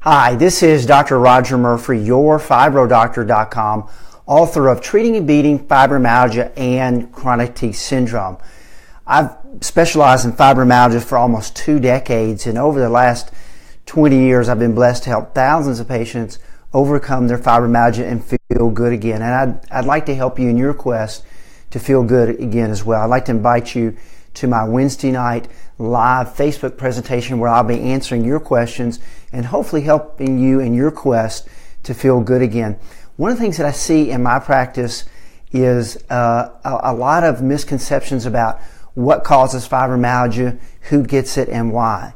Hi, this is Dr. Rodger Murphree, your FibroDoctor.com, author of Treating and Beating Fibromyalgia and Chronic Teeth Syndrome. I've specialized in fibromyalgia for almost 2 decades, and over the last 20 years I've been blessed to help thousands of patients overcome their fibromyalgia and feel good again. And I'd like to help you in your quest to feel good again as well. I'd like to invite you to my Wednesday night live Facebook presentation where I'll be answering your questions and hopefully helping you in your quest to feel good again. One of the things that I see in my practice is a lot of misconceptions about what causes fibromyalgia, who gets it, and why.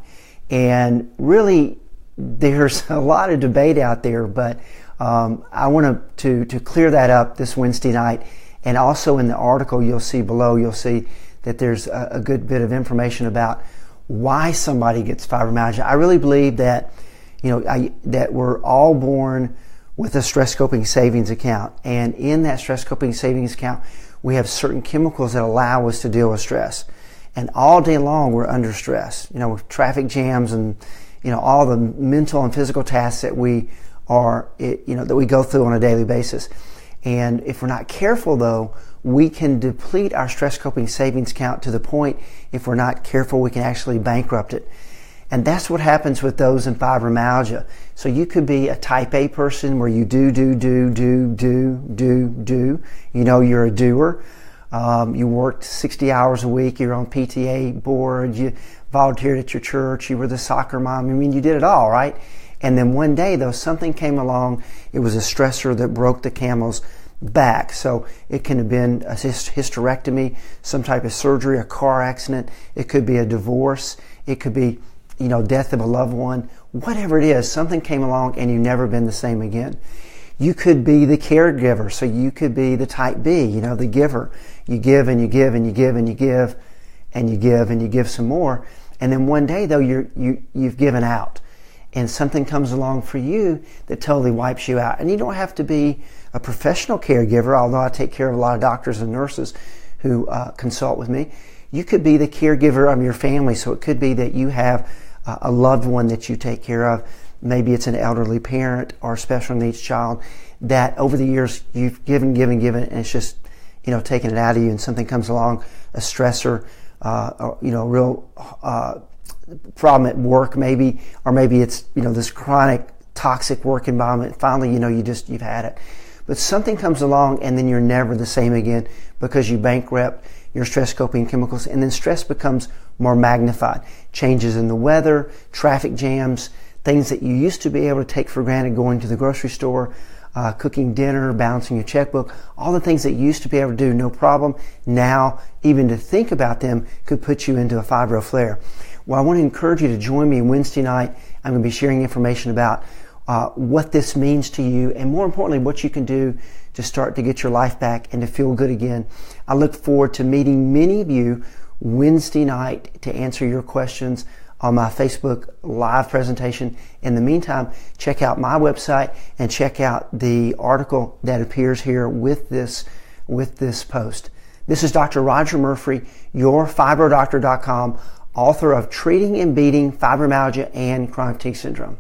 And really, there's a lot of debate out there, but I want to clear that up this Wednesday night. And also in the article you'll see below, you'll see that there's a good bit of information about why somebody gets fibromyalgia. I really believe that, that we're all born with a stress coping savings account. And in that stress coping savings account, we have certain chemicals that allow us to deal with stress. And all day long, we're under stress, with traffic jams and, all the mental and physical tasks that we that we go through on a daily basis. And if we're not careful, though, we can deplete our stress coping savings account to the point, if we're not careful, we can actually bankrupt it. And that's what happens with those in fibromyalgia. So you could be a type A person where you do. You're a doer. You worked 60 hours a week. You're on PTA board. You volunteered at your church. You were the soccer mom. You did it all, right? And then one day, though, something came along. It was a stressor that broke the camel's back. So it can have been a hysterectomy, some type of surgery, a car accident. It could be a divorce. It could be, death of a loved one. Whatever it is, something came along and you've never been the same again. You could be the caregiver. So you could be the type B, the giver. You give and you give and you give and you give and you give and you give some more. And then one day, though, you've given out. And something comes along for you that totally wipes you out. And you don't have to be a professional caregiver, although I take care of a lot of doctors and nurses who consult with me. You could be the caregiver of your family. So it could be that you have a loved one that you take care of. Maybe it's an elderly parent or a special needs child that over the years you've given, and it's just, taking it out of you, and something comes along, a stressor, real problem at work maybe, or maybe it's, this chronic toxic work environment. Finally, you've had it. But something comes along and then you're never the same again because you bankrupt your stress coping chemicals, and then stress becomes more magnified. Changes in the weather, traffic jams, things that you used to be able to take for granted, going to the grocery store, cooking dinner, balancing your checkbook, all the things that you used to be able to do, no problem. Now, even to think about them could put you into a fibro flare. Well, I want to encourage you to join me Wednesday night. I'm going to be sharing information about what this means to you, and more importantly, what you can do to start to get your life back and to feel good again. I look forward to meeting many of you Wednesday night to answer your questions on my Facebook live presentation. In the meantime, check out my website and check out the article that appears here with this post. This is Dr. Rodger Murphree, your FibroDoctor.com, author of Treating and Beating Fibromyalgia and Chronic Teeth Syndrome.